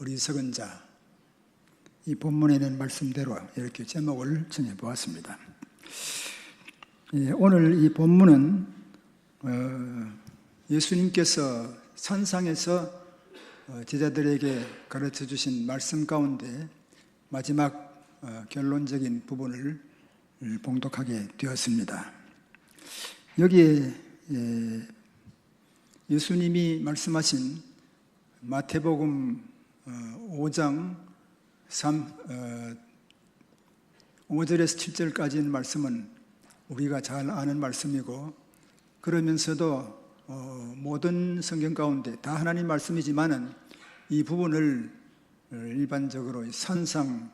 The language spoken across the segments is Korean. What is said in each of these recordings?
어리석은 자, 이 본문에 있는 말씀대로 이렇게 제목을 정해보았습니다. 오늘 이 본문은 예수님께서 산상에서 제자들에게 가르쳐 주신 말씀 가운데 마지막 결론적인 부분을 봉독하게 되었습니다. 여기에 예수님이 말씀하신 마태복음 5장 5절에서 7절까지의 말씀은 우리가 잘 아는 말씀이고, 그러면서도 모든 성경 가운데 다 하나님 말씀이지만은 이 부분을 일반적으로 산상보훈이라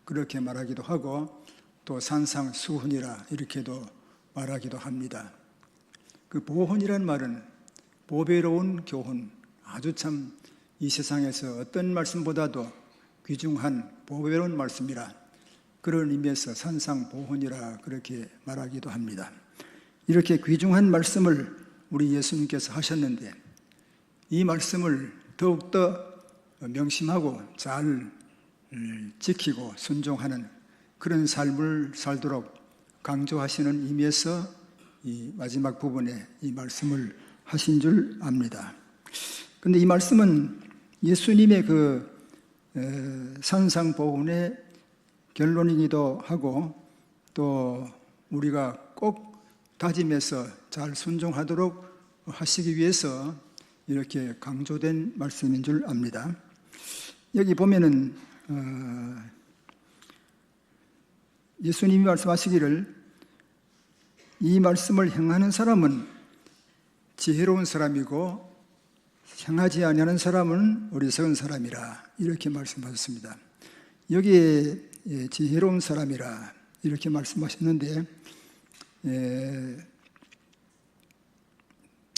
그렇게 말하기도 하고, 또 산상수훈이라 이렇게도 말하기도 합니다. 그 보훈이란 말은 보배로운 교훈, 아주 참 이 세상에서 어떤 말씀보다도 귀중한 보배로운 말씀이라, 그런 의미에서 산상보훈이라 그렇게 말하기도 합니다. 이렇게 귀중한 말씀을 우리 예수님께서 하셨는데, 이 말씀을 더욱더 명심하고 잘 지키고 순종하는 그런 삶을 살도록 강조하시는 의미에서 이 마지막 부분에 이 말씀을 하신 줄 압니다. 그런데 이 말씀은 예수님의 그 산상보훈의 결론이기도 하고, 또 우리가 꼭 다짐해서 잘 순종하도록 하시기 위해서 이렇게 강조된 말씀인 줄 압니다. 여기 보면은 예수님이 말씀하시기를, 이 말씀을 행하는 사람은 지혜로운 사람이고 행하지 아니하는 사람은 어리석은 사람이라, 이렇게 말씀하셨습니다. 여기에 지혜로운 사람이라 이렇게 말씀하셨는데,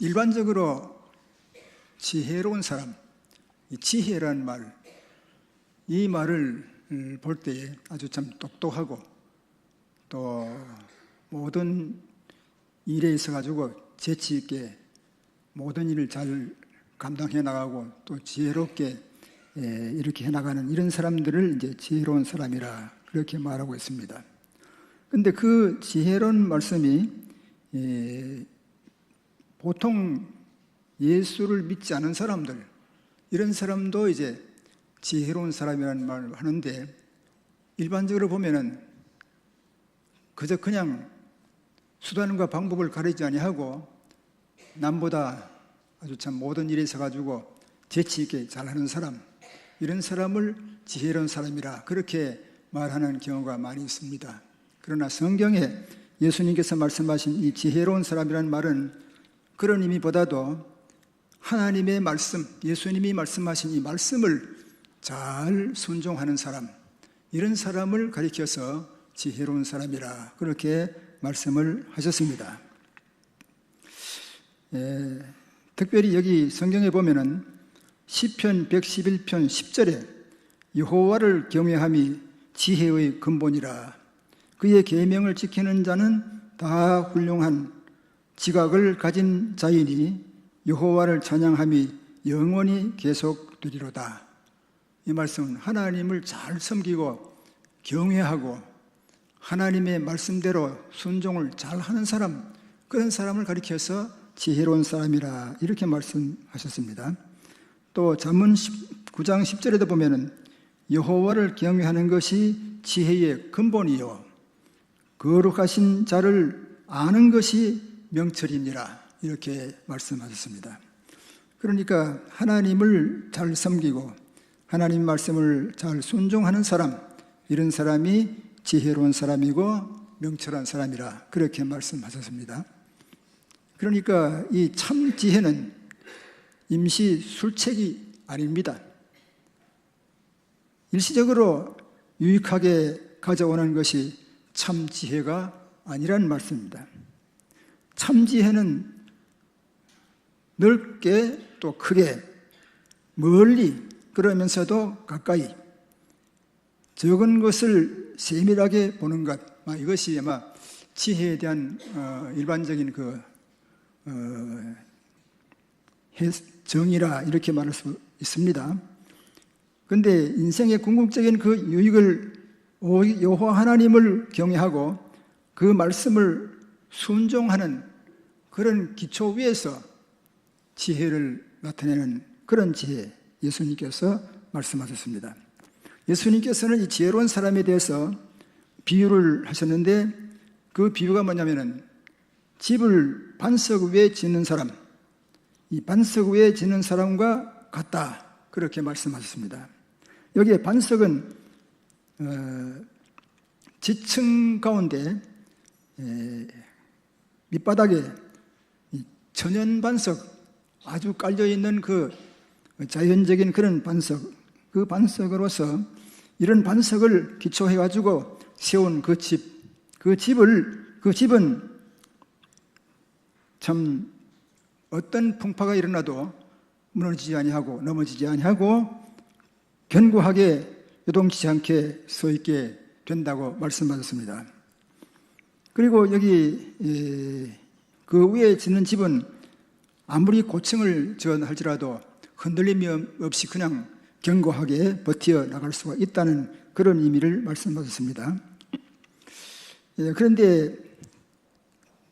일반적으로 지혜로운 사람, 이 지혜라는 말, 이 말을 볼 때 아주 참 똑똑하고 또 모든 일에 있어 가지고 재치 있게 모든 일을 잘 감당해 나가고 또 지혜롭게 이렇게 해 나가는 이런 사람들을 이제 지혜로운 사람이라 그렇게 말하고 있습니다. 근데 그 지혜로운 말씀이 보통 예수를 믿지 않은 사람들, 이런 사람도 이제 지혜로운 사람이라는 말을 하는데, 일반적으로 보면은 그저 그냥 수단과 방법을 가리지 아니하고 남보다 아주 참 모든 일에 있어 가지고 재치 있게 잘하는 사람, 이런 사람을 지혜로운 사람이라 그렇게 말하는 경우가 많이 있습니다. 그러나 성경에 예수님께서 말씀하신 이 지혜로운 사람이라는 말은 그런 의미보다도 하나님의 말씀, 예수님이 말씀하신 이 말씀을 잘 순종하는 사람, 이런 사람을 가리켜서 지혜로운 사람이라 그렇게 말씀을 하셨습니다. 특별히 여기 성경에 보면은 시편 111편 10절에 여호와를 경외함이 지혜의 근본이라, 그의 계명을 지키는 자는 다 훌륭한 지각을 가진 자이니 여호와를 찬양함이 영원히 계속되리로다. 이 말씀은 하나님을 잘 섬기고 경외하고 하나님의 말씀대로 순종을 잘하는 사람, 그런 사람을 가리켜서 지혜로운 사람이라 이렇게 말씀하셨습니다. 또 잠언 9장 10절에도 보면은 여호와를 경외하는 것이 지혜의 근본이요 거룩하신 자를 아는 것이 명철이니라, 이렇게 말씀하셨습니다. 그러니까 하나님을 잘 섬기고 하나님 말씀을 잘 순종하는 사람, 이런 사람이 지혜로운 사람이고 명철한 사람이라 그렇게 말씀하셨습니다. 그러니까 이 참 지혜는 임시 술책이 아닙니다. 일시적으로 유익하게 가져오는 것이 참 지혜가 아니라는 말씀입니다. 참 지혜는 넓게 또 크게 멀리, 그러면서도 가까이 적은 것을 세밀하게 보는 것, 이것이 아마 지혜에 대한 일반적인 그 정의라 이렇게 말할 수 있습니다. 그런데 인생의 궁극적인 그 유익을 여호와 하나님을 경외하고 그 말씀을 순종하는 그런 기초 위에서 지혜를 나타내는 그런 지혜, 예수님께서 말씀하셨습니다. 예수님께서는 이 지혜로운 사람에 대해서 비유를 하셨는데, 그 비유가 뭐냐면은 집을 반석 위에 짓는 사람, 이 반석 위에 짓는 사람과 같다, 그렇게 말씀하셨습니다. 여기에 반석은 지층 가운데 밑바닥에 천연 반석, 아주 깔려있는 그 자연적인 그런 반석, 그 반석으로서 이런 반석을 기초해가지고 세운 그 집은 참 어떤 풍파가 일어나도 무너지지 아니하고 넘어지지 아니하고 견고하게 요동치지 않게 서 있게 된다고 말씀하셨습니다. 그리고 여기 그 위에 짓는 집은 아무리 고층을 지어할지라도 흔들림이 없이 그냥 견고하게 버텨 나갈 수가 있다는 그런 의미를 말씀하셨습니다. 그런데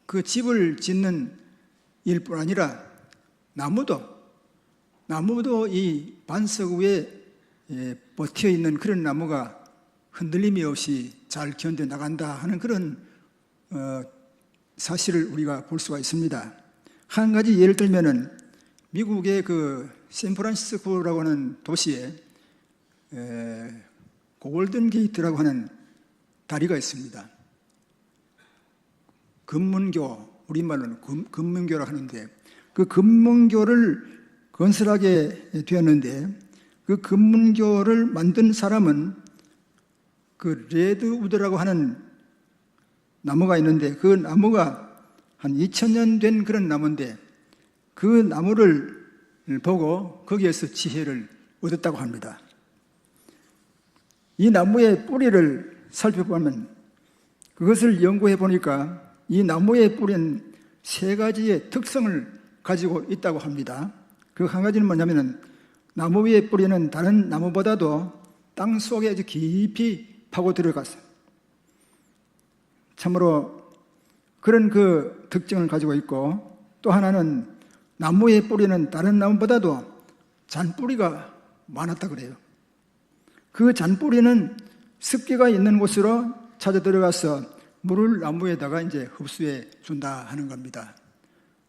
그 집을 짓는 일뿐 아니라 나무도 이 반석 위에 버텨 있는 그런 나무가 흔들림이 없이 잘 견뎌 나간다 하는 그런 사실을 우리가 볼 수가 있습니다. 한 가지 예를 들면은 미국의 그 샌프란시스코라고 하는 도시에 골든 게이트라고 하는 다리가 있습니다. 금문교, 우리말로는 금문교라고 하는데, 그 금문교를 건설하게 되었는데, 그 금문교를 만든 사람은 그 레드우드라고 하는 나무가 있는데, 그 나무가 한 2000년 된 그런 나무인데, 그 나무를 보고 거기에서 지혜를 얻었다고 합니다. 이 나무의 뿌리를 살펴보면, 그것을 연구해 보니까 이 나무의 뿌리는 3가지의 특성을 가지고 있다고 합니다. 그 한 가지는 뭐냐면은 나무 위의 뿌리는 다른 나무보다도 땅 속에 아주 깊이 파고 들어갔어요. 참으로 그런 그 특징을 가지고 있고, 또 하나는 나무의 뿌리는 다른 나무보다도 잔뿌리가 많았다 그래요. 그 잔뿌리는 습기가 있는 곳으로 찾아 들어가서 물을 나무에다가 이제 흡수해 준다 하는 겁니다.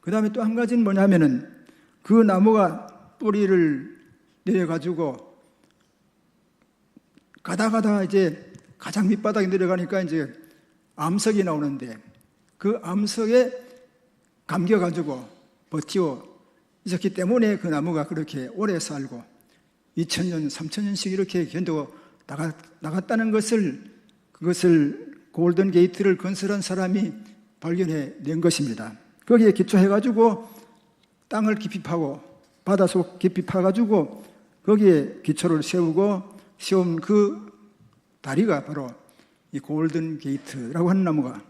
그 다음에 또 한 가지는 뭐냐면은 그 나무가 뿌리를 내려가지고 가다가다 이제 가장 밑바닥에 내려가니까 이제 암석이 나오는데, 그 암석에 감겨가지고 버티어 있었기 때문에 그 나무가 그렇게 오래 살고 2000년, 3000년씩 이렇게 견뎌 나갔다는 것을, 그것을 골든 게이트를 건설한 사람이 발견해 낸 것입니다. 거기에 기초해가지고 땅을 깊이 파고 바닷속 깊이 파가지고 거기에 기초를 세운 그 다리가 바로 이 골든 게이트라고 하는 나무가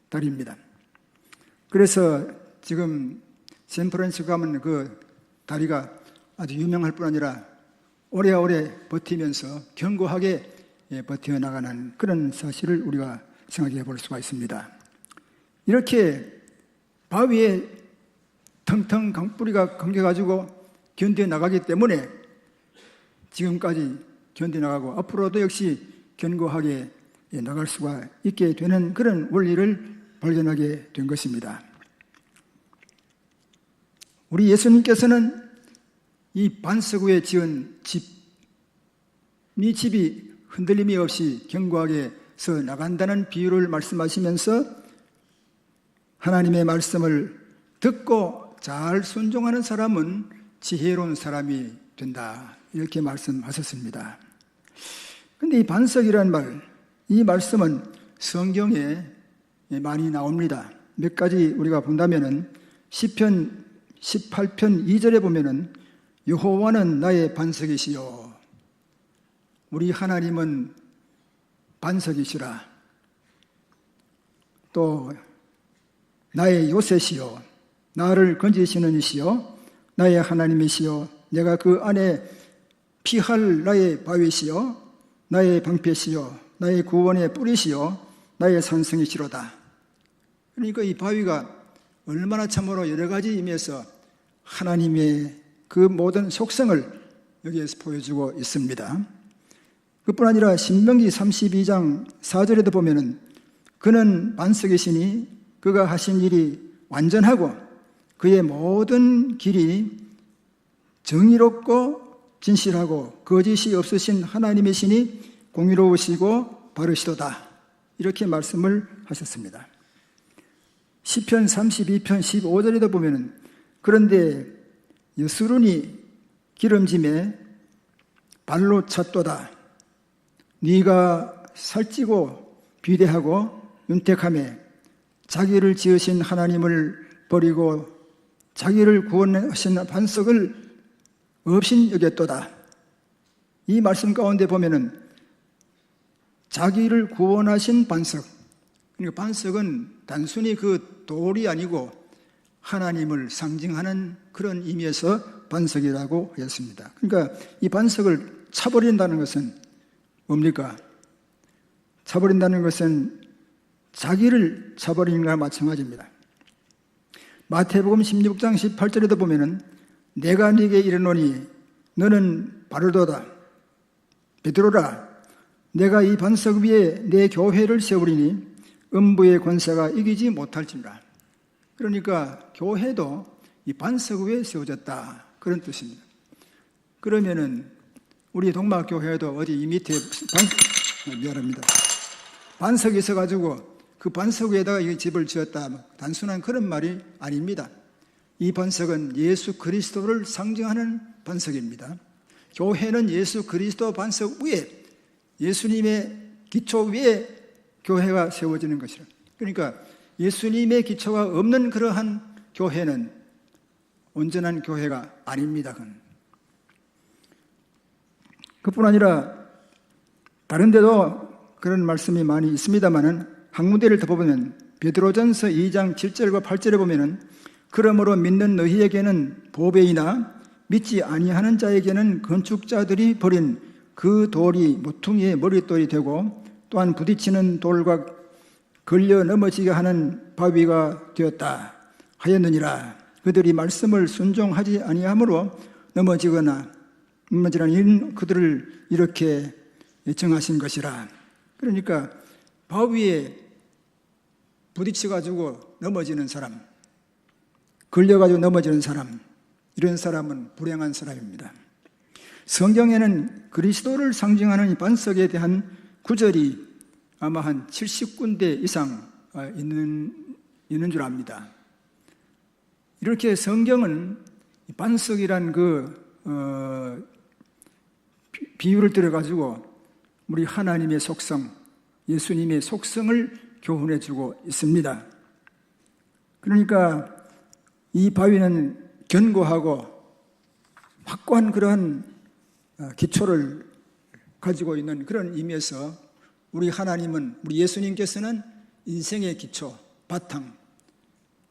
다리입니다. 그래서 지금 샌프란시스코 가면 그 다리가 아주 유명할 뿐 아니라 오래오래 버티면서 견고하게 버텨나가는 그런 사실을 우리가 생각해 볼 수가 있습니다. 이렇게 바위에 텅텅 강뿌리가 감겨가지고 견뎌나가기 때문에 지금까지 견뎌나가고 앞으로도 역시 견고하게 나갈 수가 있게 되는 그런 원리를 발견하게 된 것입니다. 우리 예수님께서는 이 반석 위에 지은 이 집이 흔들림이 없이 견고하게 서 나간다는 비유를 말씀하시면서 하나님의 말씀을 듣고 잘 순종하는 사람은 지혜로운 사람이 된다, 이렇게 말씀하셨습니다. 그런데 이 반석이라는 말, 이 말씀은 성경에 많이 나옵니다. 몇 가지 우리가 본다면은 시편 18편 2절에 보면은 여호와는 나의 반석이시요 우리 하나님은 반석이시라. 또 나의 요새시요 나를 건지시는 이시요 나의 하나님이시요 내가 그 안에 피할 나의 바위시요 나의 방패시요 나의 구원의 뿌리시요 나의 산성이시로다. 그러니까 이 바위가 얼마나 참으로 여러 가지 의미에서 하나님의 그 모든 속성을 여기에서 보여주고 있습니다. 그뿐 아니라 신명기 32장 4절에도 보면은 그는 반석이시니 그가 하신 일이 완전하고 그의 모든 길이 정의롭고 진실하고 거짓이 없으신 하나님이시니 공의로우시고 바르시도다. 이렇게 말씀을 하셨습니다. 시편 32편 15절에도 보면은 그런데 여스룬이 기름짐에 발로 찼도다. 네가 살찌고 비대하고 윤택하며 자기를 지으신 하나님을 버리고 자기를 구원하신 반석을 없인 여겼도다. 이 말씀 가운데 보면은 자기를 구원하신 반석, 그러니까 반석은 단순히 그 돌이 아니고 하나님을 상징하는 그런 의미에서 반석이라고 하였습니다. 그러니까 이 반석을 차버린다는 것은 뭡니까? 차버린다는 것은 자기를 차버리는 것과 마찬가지입니다. 마태복음 16장 18절에도 보면은 내가 네게 이르노니 너는 바르도다. 베드로라, 내가 이 반석 위에 내 교회를 세우리니 음부의 권세가 이기지 못할지니라. 그러니까 교회도 이 반석 위에 세워졌다, 그런 뜻입니다. 그러면은 우리 동막교회도 어디 이 밑에 미안합니다. 반석이 있어가지고 그 반석 위에다가 이 집을 지었다, 단순한 그런 말이 아닙니다. 이 반석은 예수 그리스도를 상징하는 반석입니다. 교회는 예수 그리스도 반석 위에, 예수님의 기초 위에 교회가 세워지는 것이라. 그러니까 예수님의 기초가 없는 그러한 교회는 온전한 교회가 아닙니다. 그뿐 아니라 다른 데도 그런 말씀이 많이 있습니다만은 학문대를 더 보면 베드로전서 2장 7절과 8절에 보면은 그러므로 믿는 너희에게는 보배이나 믿지 아니하는 자에게는 건축자들이 버린 그 돌이 모퉁이의 머릿돌이 되고 또한 부딪히는 돌과 걸려 넘어지게 하는 바위가 되었다 하였느니라. 그들이 말씀을 순종하지 아니하므로 넘어지거나 이는 그들을 이렇게 정하신 것이라. 그러니까 바위에 부딪혀가지고 넘어지는 사람, 걸려가지고 넘어지는 사람, 이런 사람은 불행한 사람입니다. 성경에는 그리스도를 상징하는 이 반석에 대한 구절이 아마 한 70군데 이상 있는 줄 압니다. 이렇게 성경은 반석이란 비유를 들어가지고 우리 하나님의 속성, 예수님의 속성을 교훈해주고 있습니다. 그러니까 이 바위는 견고하고 확고한 그러한 기초를 가지고 있는 그런 의미에서 우리 하나님은, 우리 예수님께서는 인생의 기초, 바탕,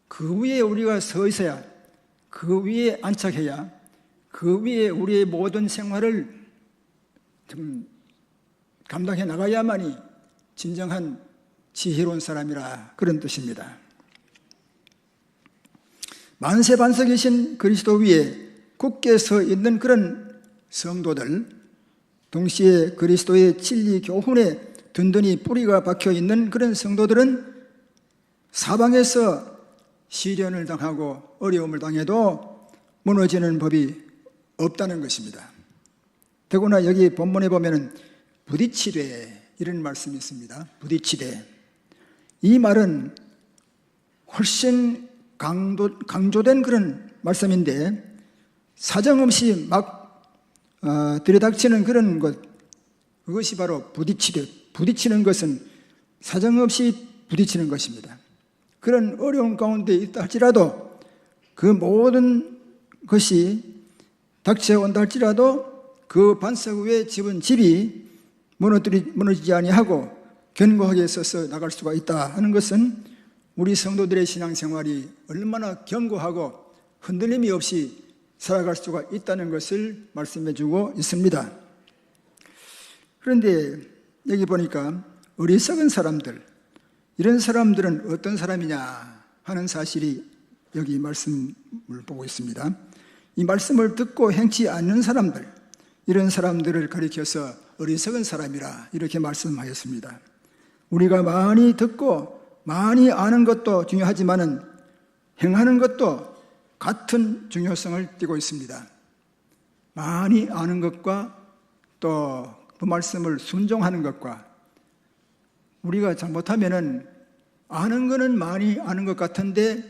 그 위에 우리가 서 있어야, 그 위에 안착해야, 그 위에 우리의 모든 생활을 좀 감당해 나가야만이 진정한 지혜로운 사람이라, 그런 뜻입니다. 만세 반석이신 그리스도 위에 굳게 서 있는 그런 성도들, 동시에 그리스도의 진리 교훈에 든든히 뿌리가 박혀 있는 그런 성도들은 사방에서 시련을 당하고 어려움을 당해도 무너지는 법이 없다는 것입니다. 더구나 여기 본문에 보면은 부딪히되, 이런 말씀이 있습니다. 부딪히되. 이 말은 훨씬 강조된 그런 말씀인데, 사정없이 막 들이닥치는 그런 것, 그것이 바로 부딪히는 것은 사정없이 부딪히는 것입니다. 그런 어려운 가운데 있다 할지라도, 그 모든 것이 닥쳐온다 할지라도 그 반석 위에 집은 집이 무너지지 아니하고 견고하게 서서 나갈 수가 있다 하는 것은 우리 성도들의 신앙생활이 얼마나 견고하고 흔들림이 없이 살아갈 수가 있다는 것을 말씀해 주고 있습니다. 그런데 여기 보니까 어리석은 사람들, 이런 사람들은 어떤 사람이냐 하는 사실이 여기 말씀을 보고 있습니다. 이 말씀을 듣고 행치 않는 사람들, 이런 사람들을 가리켜서 어리석은 사람이라 이렇게 말씀하였습니다. 우리가 많이 듣고 많이 아는 것도 중요하지만은 행하는 것도 같은 중요성을 띠고 있습니다. 많이 아는 것과 또 그 말씀을 순종하는 것과, 우리가 잘못하면은 아는 거는 많이 아는 것 같은데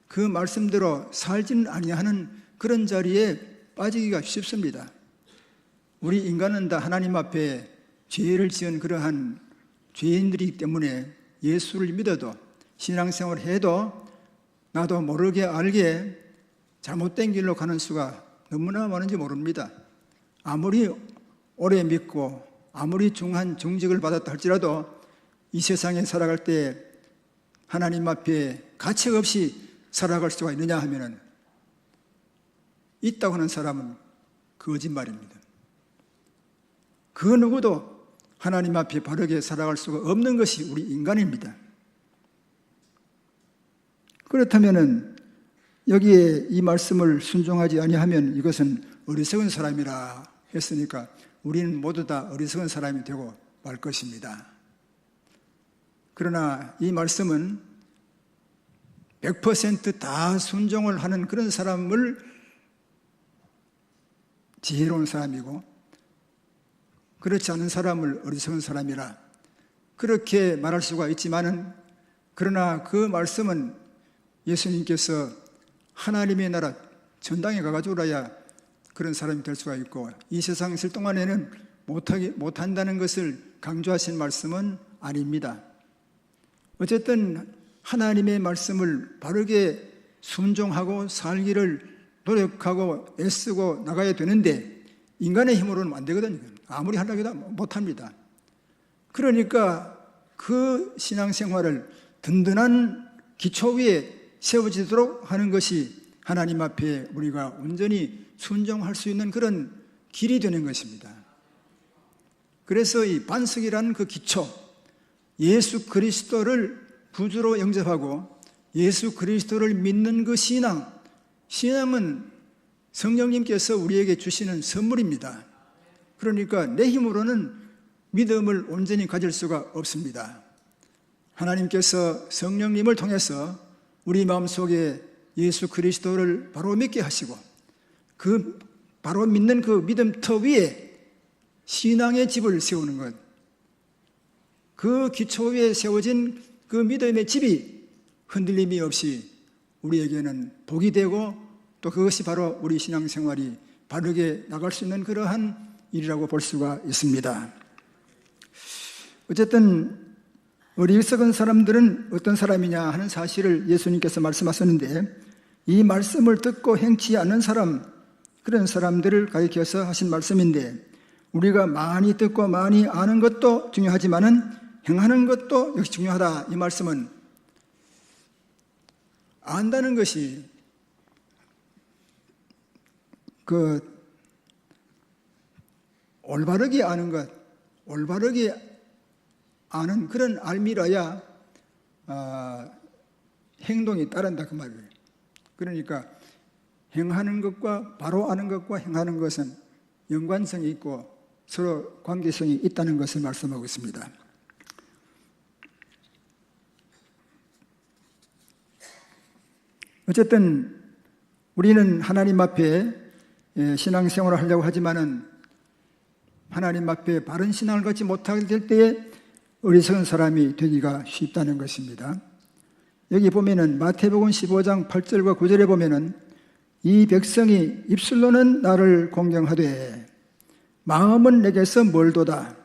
그 말씀대로 살지는 아니하는 그런 자리에 빠지기가 쉽습니다. 우리 인간은 다 하나님 앞에 죄를 지은 그러한 죄인들이기 때문에 예수를 믿어도 신앙생활을 해도 나도 모르게 알게 잘못된 길로 가는 수가 너무나 많은지 모릅니다. 아무리 오래 믿고 아무리 중한 정직을 받았다 할지라도 이 세상에 살아갈 때 하나님 앞에 가책 없이 살아갈 수가 있느냐 하면은 있다고 하는 사람은 거짓말입니다. 그 누구도 하나님 앞에 바르게 살아갈 수가 없는 것이 우리 인간입니다. 그렇다면은 여기에 이 말씀을 순종하지 아니하면 이것은 어리석은 사람이라 했으니까 우리는 모두 다 어리석은 사람이 되고 말 것입니다. 그러나 이 말씀은 100% 다 순종을 하는 그런 사람을 지혜로운 사람이고, 그렇지 않은 사람을 어리석은 사람이라 그렇게 말할 수가 있지만은, 그러나 그 말씀은 예수님께서 하나님의 나라 전당에 가가지고라야 그런 사람이 될 수가 있고, 이 세상에 있을 동안에는 못한다는 것을 강조하신 말씀은 아닙니다. 어쨌든 하나님의 말씀을 바르게 순종하고 살기를 노력하고 애쓰고 나가야 되는데 인간의 힘으로는 안 되거든요. 아무리 하려고 해도 못합니다. 그러니까 그 신앙생활을 든든한 기초 위에 세워지도록 하는 것이 하나님 앞에 우리가 온전히 순종할 수 있는 그런 길이 되는 것입니다. 그래서 이 반석이라는 그 기초, 예수 그리스도를 구주로 영접하고 예수 그리스도를 믿는 그 신앙은 성령님께서 우리에게 주시는 선물입니다. 그러니까 내 힘으로는 믿음을 온전히 가질 수가 없습니다. 하나님께서 성령님을 통해서 우리 마음속에 예수 그리스도를 바로 믿게 하시고, 그 바로 믿는 그 믿음터 위에 신앙의 집을 세우는 것, 그 기초 위에 세워진 그 믿음의 집이 흔들림이 없이 우리에게는 복이 되고, 또 그것이 바로 우리 신앙생활이 바르게 나갈 수 있는 그러한 일이라고 볼 수가 있습니다. 어쨌든 어리석은 사람들은 어떤 사람이냐 하는 사실을 예수님께서 말씀하셨는데, 이 말씀을 듣고 행치 않는 사람, 그런 사람들을 가리켜서 하신 말씀인데, 우리가 많이 듣고 많이 아는 것도 중요하지만은 행하는 것도 역시 중요하다. 이 말씀은 안다는 것이 그 올바르게 아는 것, 올바르게 아는 그런 알미라야 행동이 따른다 그 말이에요. 그러니까 행하는 것과 바로 아는 것과 행하는 것은 연관성이 있고 서로 관계성이 있다는 것을 말씀하고 있습니다. 어쨌든 우리는 하나님 앞에 신앙생활을 하려고 하지만은 하나님 앞에 바른 신앙을 갖지 못하게 될 때에 어리석은 사람이 되기가 쉽다는 것입니다. 여기 보면은 마태복음 15장 8절과 9절에 보면은 이 백성이 입술로는 나를 공경하되 마음은 내게서 멀도다.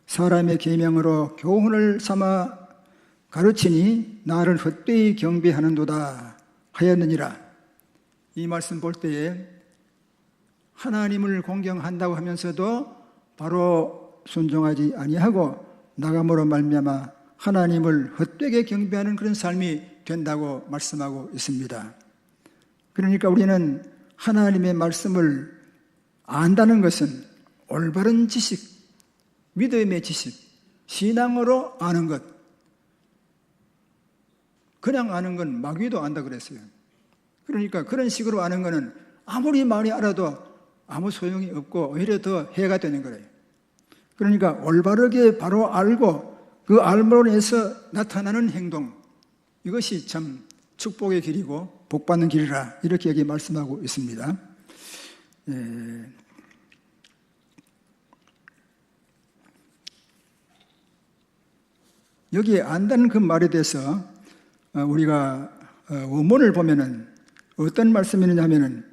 사람의 계명으로 교훈을 삼아 가르치니 나를 헛되이 경배하는도다 하였느니라. 이 말씀 볼 때에 하나님을 공경한다고 하면서도 바로 순종하지 아니하고 나감으로 말미암아 하나님을 헛되게 경배하는 그런 삶이 된다고 말씀하고 있습니다. 그러니까 우리는 하나님의 말씀을 안다는 것은 올바른 지식, 믿음의 지식, 신앙으로 아는 것. 그냥 아는 건 마귀도 안다 그랬어요. 그러니까 그런 식으로 아는 거는 아무리 많이 알아도 아무 소용이 없고 오히려 더 해가 되는 거예요. 그러니까 올바르게 바로 알고 그 알므로 인해서 나타나는 행동, 이것이 참 축복의 길이고 복받는 길이라 이렇게 여기 말씀하고 있습니다. 여기에 안다는 그 말에 대해서 우리가 원문을 보면은 어떤 말씀이 있느냐면은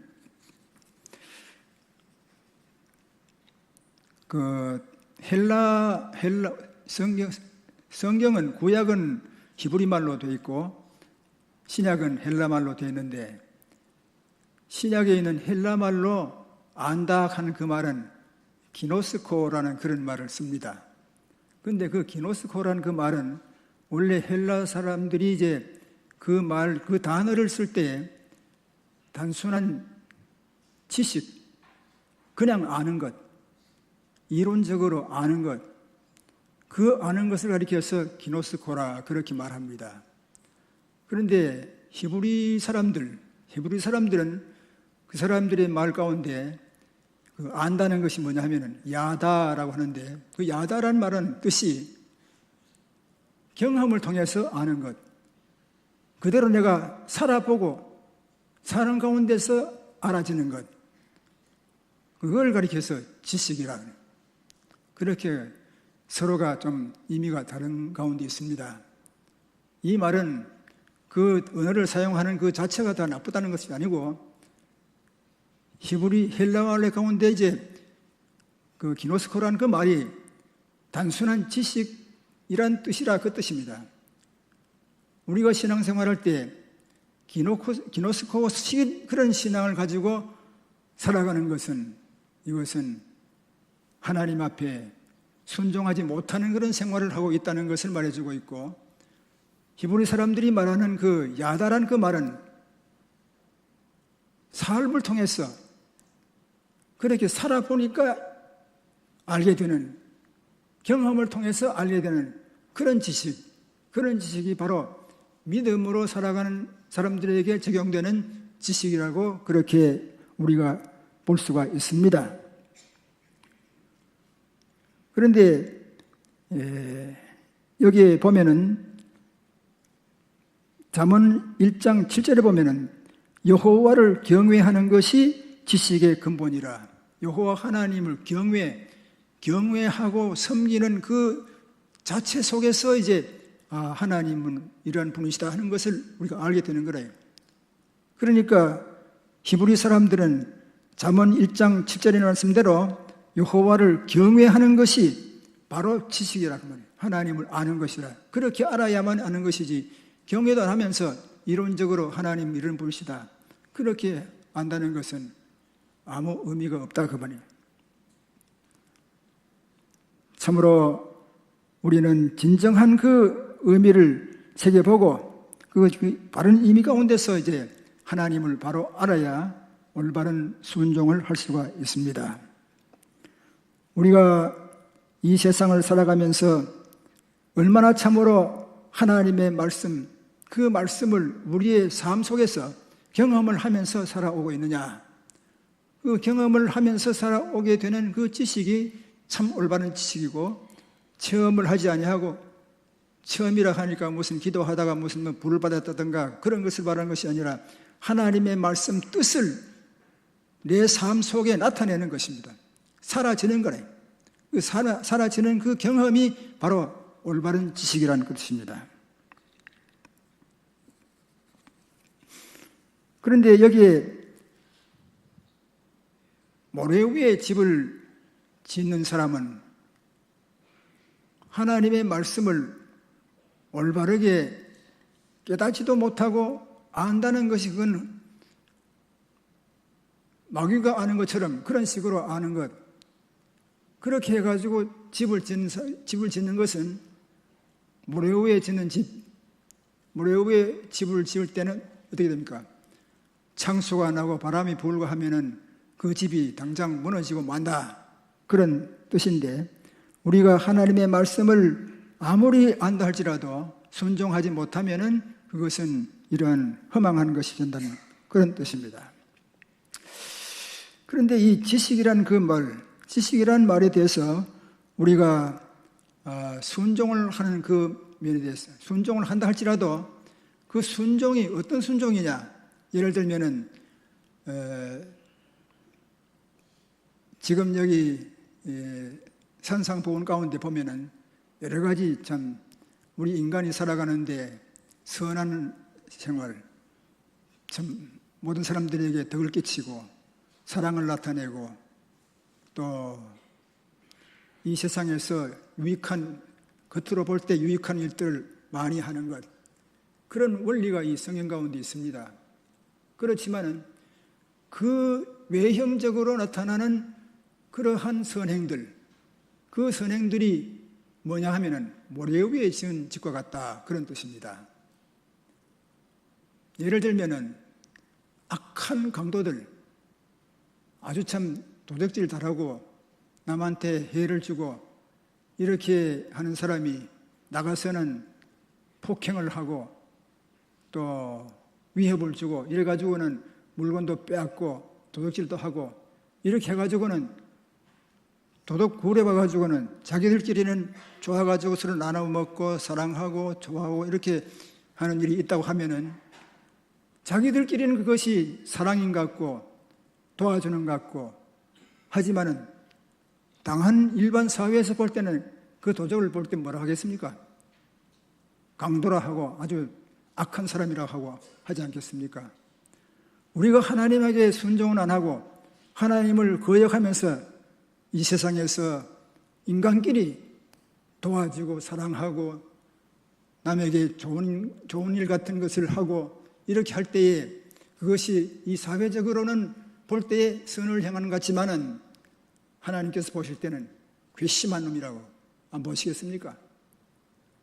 그 헬라 성경은 구약은 히브리 말로 되어 있고 신약은 헬라 말로 되어 있는데 신약에 있는 헬라 말로 안다 하는 그 말은 기노스코라는 그런 말을 씁니다. 그런데 그 기노스코라는 그 말은 원래 헬라 사람들이 이제 그 단어를 쓸 때 단순한 지식, 그냥 아는 것, 이론적으로 아는 것, 그 아는 것을 가리켜서 기노스코라 그렇게 말합니다. 그런데 히브리 사람들은 그 사람들의 말 가운데 그 안다는 것이 뭐냐 하면은 야다라고 하는데 그 야다라는 말은 뜻이 경험을 통해서 아는 것, 그대로 내가 살아보고 사는 가운데서 알아지는 것, 그걸 가리켜서 지식이라 그렇게 서로가 좀 의미가 다른 가운데 있습니다. 이 말은 그 언어를 사용하는 그 자체가 다 나쁘다는 것이 아니고 히브리 헬라말 가운데 이제 그 기노스코라는 그 말이 단순한 지식이란 뜻이라 그 뜻입니다. 우리가 신앙생활할 때 기노스코식 그런 신앙을 가지고 살아가는 것은 이것은 하나님 앞에 순종하지 못하는 그런 생활을 하고 있다는 것을 말해주고 있고 히브리 사람들이 말하는 그 야다란 그 말은 삶을 통해서 그렇게 살아보니까 알게 되는 경험을 통해서 알게 되는 그런 지식이 바로 믿음으로 살아가는 사람들에게 적용되는 지식이라고 그렇게 우리가 볼 수가 있습니다. 그런데 여기에 보면은 잠언 1장 7절에 보면은 여호와를 경외하는 것이 지식의 근본이라. 여호와 하나님을 경외하고 섬기는 그 자체 속에서 이제 하나님은 이러한 분이시다 하는 것을 우리가 알게 되는 거예요. 그러니까 히브리 사람들은 잠언 1장 7절의 말씀대로 여호와를 경외하는 것이 바로 지식이라고 말해요. 하나님을 아는 것이라. 그렇게 알아야만 아는 것이지 경외도 안 하면서 이론적으로 하나님 이런 분이시다 그렇게 안다는 것은 아무 의미가 없다 그 말이에요. 참으로 우리는 진정한 그 의미를 새겨보고 그 바른 의미 가운데서 이제 하나님을 바로 알아야 올바른 순종을 할 수가 있습니다. 우리가 이 세상을 살아가면서 얼마나 참으로 하나님의 말씀, 그 말씀을 우리의 삶 속에서 경험을 하면서 살아오고 있느냐. 그 경험을 하면서 살아오게 되는 그 지식이 참 올바른 지식이고 체험을 하지 아니하고 체험이라 하니까 무슨 기도하다가 무슨 불을 받았다든가 그런 것을 말하는 것이 아니라 하나님의 말씀 뜻을 내 삶 속에 나타내는 것입니다. 사라지는 거래. 그 사라지는 그 경험이 바로 올바른 지식이라는 것입니다. 그런데 여기에 모래 위에 집을 짓는 사람은 하나님의 말씀을 올바르게 깨닫지도 못하고 안다는 것이 그건 마귀가 아는 것처럼 그런 식으로 아는 것, 그렇게 해가지고 집을 짓는 것은 모래 위에 짓는 집, 모래 위에 집을 지을 때는 어떻게 됩니까? 창수가 나고 바람이 불고 하면은 그 집이 당장 무너지고 만다, 그런 뜻인데, 우리가 하나님의 말씀을 아무리 안다 할지라도 순종하지 못하면은 그것은 이러한 허망한 것이 된다는 그런 뜻입니다. 그런데 이 지식이란 그 말, 지식이란 말에 대해서 우리가 순종을 하는 그 면에 대해서 순종을 한다 할지라도 그 순종이 어떤 순종이냐, 예를 들면은 지금 여기 산상보훈 가운데 보면은 여러 가지 참 우리 인간이 살아가는데 선한 생활, 참 모든 사람들에게 덕을 끼치고 사랑을 나타내고 또 이 세상에서 유익한, 겉으로 볼 때 유익한 일들을 많이 하는 것, 그런 원리가 이 성경 가운데 있습니다. 그렇지만은 그 외형적으로 나타나는 그러한 선행들, 그 선행들이 뭐냐 하면은 모래 위에 지은 집과 같다, 그런 뜻입니다. 예를 들면은 악한 강도들, 아주 참 도적질 잘하고 남한테 해를 주고 이렇게 하는 사람이 나가서는 폭행을 하고 또 위협을 주고 이래가지고는 물건도 빼앗고 도둑질도 하고 이렇게 해가지고는 도둑 구려봐가지고는 자기들끼리는 좋아가지고 서로 나눠 먹고 사랑하고 좋아하고 이렇게 하는 일이 있다고 하면은 자기들끼리는 그것이 사랑인 것 같고 도와주는 것 같고, 하지만은 당한 일반 사회에서 볼 때는 그 도적을 볼 때 뭐라 하겠습니까? 강도라 하고 아주 악한 사람이라고 하고 하지 않겠습니까? 우리가 하나님에게 순종은 안 하고 하나님을 거역하면서 이 세상에서 인간끼리 도와주고 사랑하고 남에게 좋은 일 같은 것을 하고 이렇게 할 때에 그것이 이 사회적으로는 볼 때에 선을 행하는 것 같지만은 하나님께서 보실 때는 괘씸한 놈이라고 안 보시겠습니까?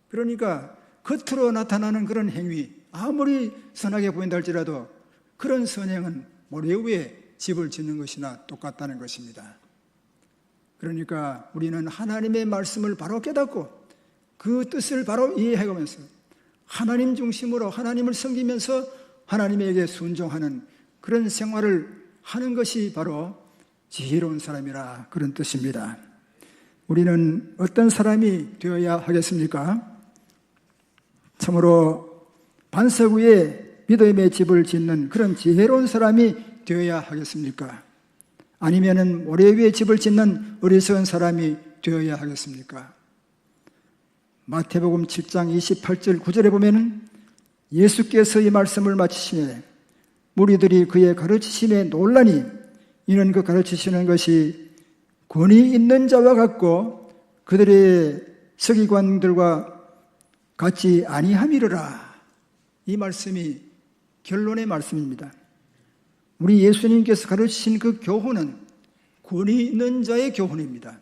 그러니까 겉으로 나타나는 그런 행위, 아무리 선하게 보인다 할지라도 그런 선행은 모래 위에 집을 짓는 것이나 똑같다는 것입니다. 그러니까 우리는 하나님의 말씀을 바로 깨닫고 그 뜻을 바로 이해해가면서 하나님 중심으로 하나님을 섬기면서 하나님에게 순종하는 그런 생활을 하는 것이 바로 지혜로운 사람이라, 그런 뜻입니다. 우리는 어떤 사람이 되어야 하겠습니까? 참으로 반석 위에 믿음의 집을 짓는 그런 지혜로운 사람이 되어야 하겠습니까? 아니면은 모래 위에 집을 짓는 어리석은 사람이 되어야 하겠습니까? 마태복음 7장 28절 9절에 보면은 예수께서 이 말씀을 마치시매 무리들이 그의 가르치심에 놀라니 이는 그 가르치시는 것이 권위 있는 자와 같고 그들의 서기관들과 같지 아니함이로라. 이 말씀이 결론의 말씀입니다. 우리 예수님께서 가르치신 그 교훈은 권위 있는 자의 교훈입니다.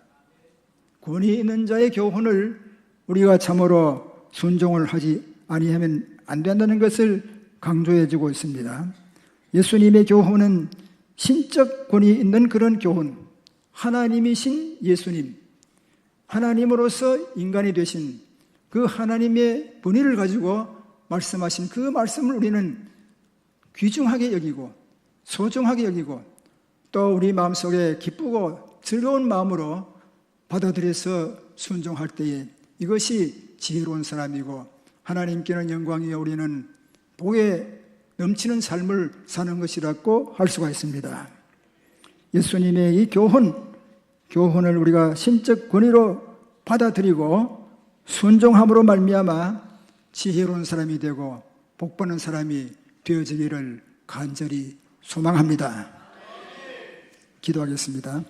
권위 있는 자의 교훈을 우리가 참으로 순종을 하지 아니하면 안 된다는 것을 강조해 주고 있습니다. 예수님의 교훈은 신적 권위 있는 그런 교훈, 하나님이신 예수님, 하나님으로서 인간이 되신 그 하나님의 본의를 가지고 말씀하신 그 말씀을 우리는 귀중하게 여기고 소중하게 여기고 또 우리 마음속에 기쁘고 즐거운 마음으로 받아들여서 순종할 때에 이것이 지혜로운 사람이고 하나님께는 영광이요 우리는 복에 넘치는 삶을 사는 것이라고 할 수가 있습니다. 예수님의 이 교훈을 우리가 신적 권위로 받아들이고 순종함으로 말미암아 지혜로운 사람이 되고 복받는 사람이 되어지기를 간절히 소망합니다. 기도하겠습니다.